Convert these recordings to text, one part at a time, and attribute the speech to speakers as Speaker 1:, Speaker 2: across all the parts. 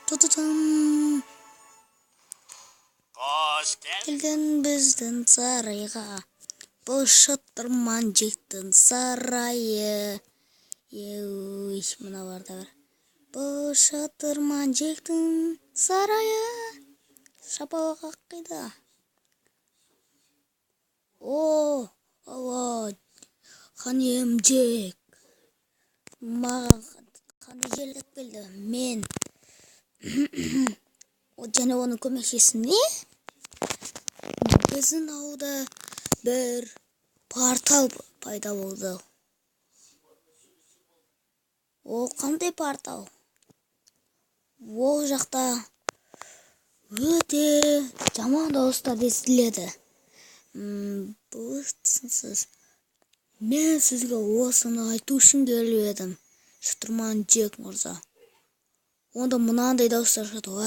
Speaker 1: Ту-ту-тум.
Speaker 2: Қош
Speaker 1: Келген біздің сарайға, бұл шытырман жектің сарайы. Еуй, мына бар да бар. Бұл шытырман жектің сарайы. Шапалақ қайда? О, ала, ханым жек. Маған қандай жерлік келді? Мен және оның көмекшісіне біздің ауылда бір портал пайда болды. Ол қандай портал? Ол жақта өте жаман дауыстар естіледі. Бұл түсінсіз. Мен сізге осыны айту үшін келіп едім, шытырман жек мырза. Онда мынандай дауыстар шығады. Уа,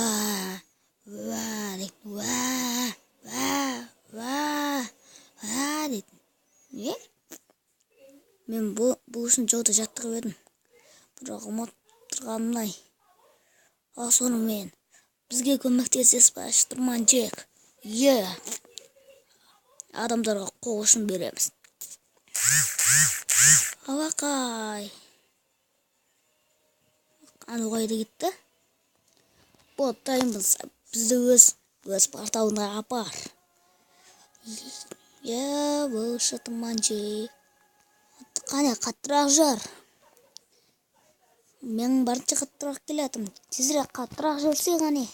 Speaker 1: дейтін. Не? Мен бұл үшін жолда жаттығып едім. Бірақ ұмытып тұрғаным мынай. Ал сонымен бізге көмектесесіз ба, шытырман жек? Адамдарға қол ұшын береміз. Алақай. Аны қайда кетті? Бұл дайынбыз. Бізді өз порталына апар. Бұл шытырман жек. Қане, қаттырақ жүр. Мен барынша қаттырақ келетім. Тезірек қаттырақ жүрсе қане.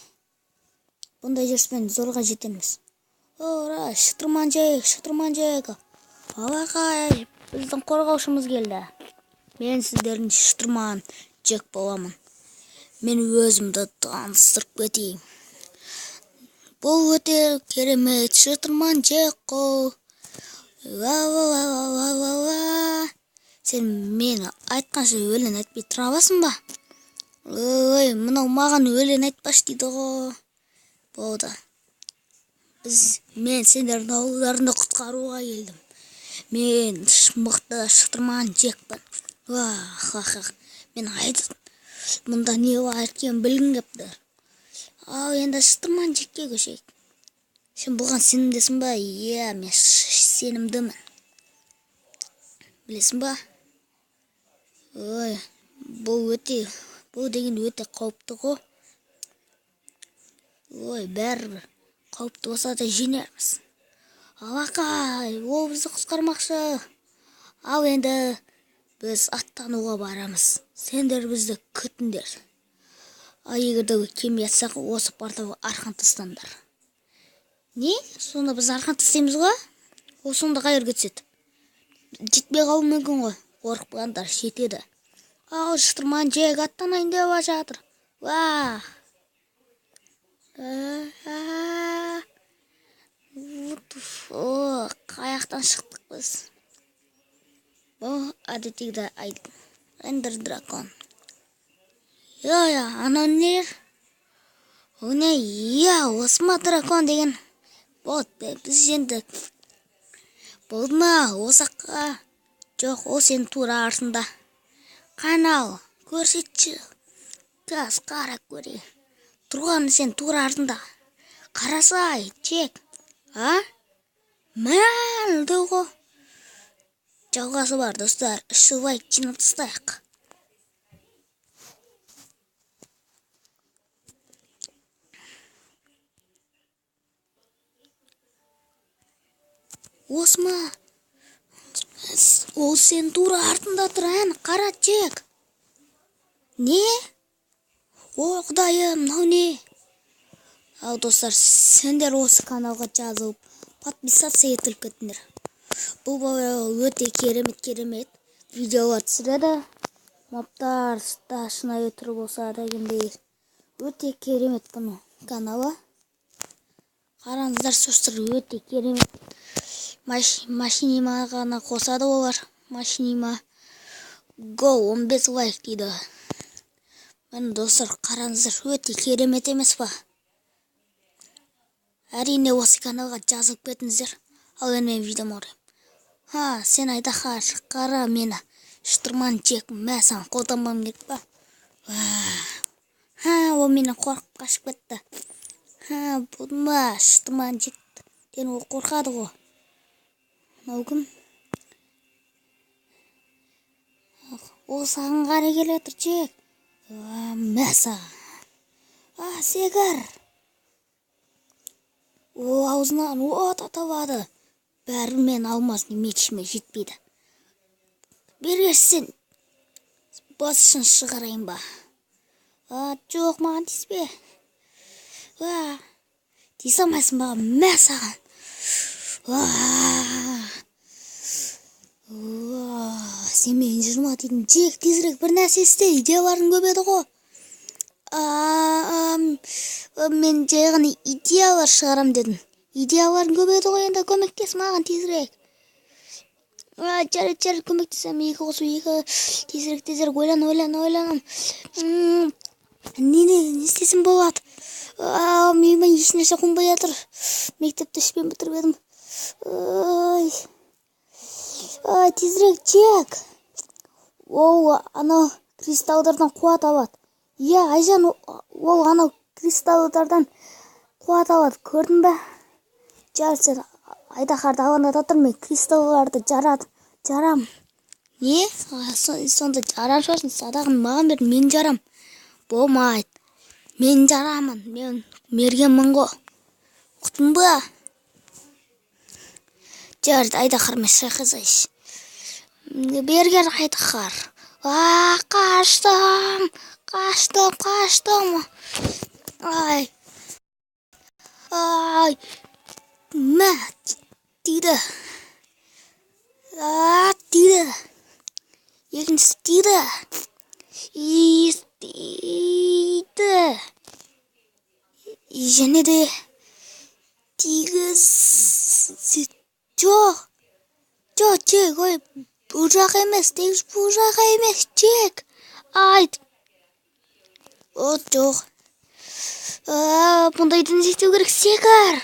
Speaker 1: Бұндай жүріспен зорға жетеміз. Ора, шытырман жек. Алақай, біздің қорғаушымыз келді. Мен сіздердің шытырман жек боламын. Мен өзімді таныстырып кетейін. Бұл өте керемет шытырман жек қол. Сен мені айтқанша өлең айтпай тұра аласың ба? Ой, мынау маған өлең айтпаш дейді ғой. Болды. Мен сендердің ауылдарыңды құтқаруға келдім. Мен мықты шытырман жекпін. Мен айтып, мұнда не бар екенін білгім кепті. Ал енді шытырман жекке көшейік. Сен бұған сенімдесің ба? Мен сенімдімін. Білесің ба? Ой, бұл деген өте қауіпті ғой. Ой, бәрібір қауіпті болса да жеңерміз. Алақай, ол бізді құтқармақшы. Ал енді біз аттануға барамыз. Сендер бізді күтіңдер. Ал егерде кем жатсақ, осы порталға арқан тастаңдар. Не? Сонда біз арқан тастаймыз ғой? Ол сонда қайыр кетседі. Жетпей қалуы мүмкін ғой. Қорықпаңдар, жетеді. Ал шытырман жек аттанайын деп жатыр. Қаяқтан шықтық біз. Бұл әдеттегідей Эндер дракон. Анау не? Осы ма дракон деген? Біз енді болды ма осаққа? Жоқ, ол сен тура артында. Қанал, көрсетші. Қас, қара көре. Тұрған сен тура артында. Қарасай, чек. Мәлді ғой. Жалғасы бар, достар. 3 лайк жинап тастайық. Осма. Ол сен тура артында тұрайын. Қара чек. Не? О, құдайым, мынау не? Ал достар, сендер осы каналға жазылып, подписаться етіліп кетіңдер. Бұл өте керемет видеолар түсіреді. Моптар шынайы түрі болса дегендей өте керемет бұның каналы. Қараңыздар, сөстер өте керемет. Машинима ғана қосады олар. Машинима Go 15 лайк дейді. Мен достар, қараңыздар, өте керемет емес па? Әрине осы каналға жазып кетіңіздер. Ал мен видеом орайым. Сен айдаға қара мені. Шытырман жек, мәсін қолданмам керек па? Ол менен қорқып қашып кетті. Бұдма, шытыман жекті. Ден ол қорқады ғой. Мынау кім? Ол саған қарай келе отыр, Джек. Мә саған. Секір. Ол аузынан от атабады. Бәрі мен алмасын мечіме жетпейді. Бергерсен, басшын шығарайын ба? Жоқ, маған тиіспе. Тиіс алмайсың ба? Мә саған. Сен мен жырма дейтін. Джек, тезірек бір нәрсе істе, идеяларың көп еді ғой. Мен жайған идеялар шығарам дедім. Идеяларың көп еді ғой, енді көмектес маған тезірек. Жарайды, көмектесем. 2 қосу 2. Тезірек, ойланам. Не істесем болады? Миыма ешнәрсе қонбай жатыр. Мектепті ішпен бітіріп едім. Тезірек, Джек. Анау кристалдардан қуат алады. Айжан, ол анау кристалдардан қуат алады. Көрдің бе? Жарсы, Айдаһарды алаңдата тұр, мен кристалларды жарам. Не? Сонда жарам шығарсың, садағын маған бер, мен жарам. Болмайды. Мен жарамын, мен мергенмін ғой. Ұқтың ба? Жарды, Айдаһармен шайқасайшы. Бергер Айдаһар. Қаштым. Мә, тиді. Тиді. Екіншісі тиді. Тиді. Және де тигіз. Жоқ, Джек, ой, бұл жаққа емес, Джек. Жоқ. Бұндайдың зеттеу керек, секір.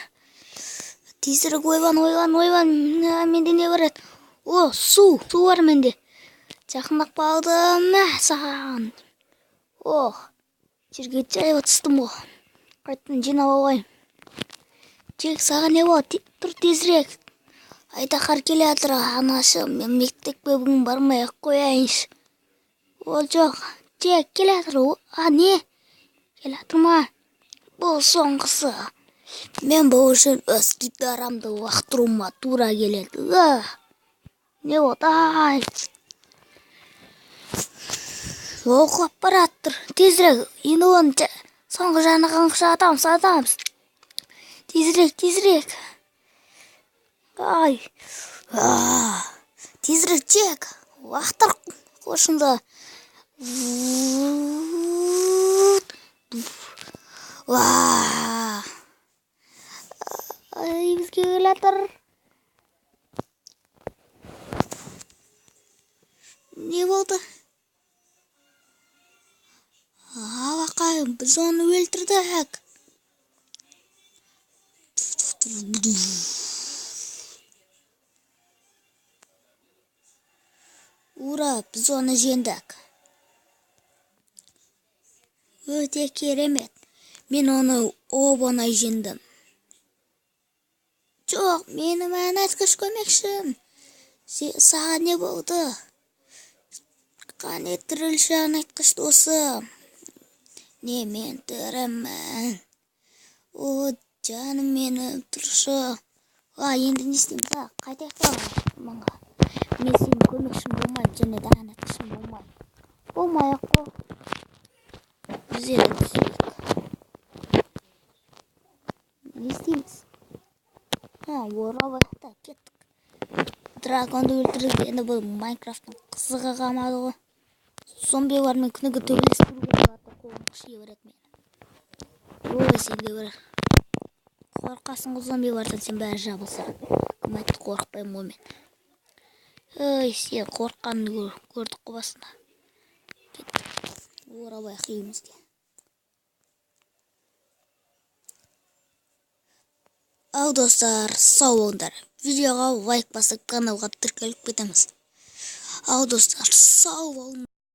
Speaker 1: Тезірік ойлан. Менде не бар еді? Су бар менде. Жақындап қалдым, саған. Жерге жайып түстім ғой. Қайтын жинап алайын. Джек, саған не болады? Тұр тезірек. Айдаһар келе жатыр, анашы. Мен мектепке бүгін бармай ақ қояйыншы. Жоқ. Джек, келе жатыр. Не? Келе жатыр ма? Бұл соңғысы. Мен бұл үшін өз гитарамды лақтыруыма тура келеді. Не болды? Оқып бараттыр. Тезірек, енді оны соңғы жағына сатамыз. Тезірек. Тезірек, Джек. Лақтыр қошынды. Бізге келатыр. Не болды? Алақайым, біз оны өлтірдік. Ура, біз оны жеңдік. Өте керемет. Мен оны оп-оңай жеңдім. Жоқ, менің айтқыш көмекшім. Саған не болды? Қане тірілші айтқыш досым. Не, мен тірімін. Жаным менің тұршы. Енді не істейміз? Қайтайық па? Мен сенің көмекшім болмайды, және де айтқышым болмайды. Болмай-ақ қой. Біз енді түсейік. Не істейміз? Оралайық та кеттік. Драконды өлтірдік. Енді бұл Майнкрафттың қызығы қалмады ғой. Зомбилармен күніге төбелестіру керек. Қолым қыши береді мені. Сенде бір қорқасың ғой зомбилардан, сен бәрі жабылса. Кім айтты қорықпаймын ғой мен. Сен қорыққанды көрдік қой басында. Кеттік. Оралайық үйімізге. Ал достар, сау болыңдар. Видеоға лайк басып, каналға тіркеліп кетеміз. Ал достар, сау болыңдар.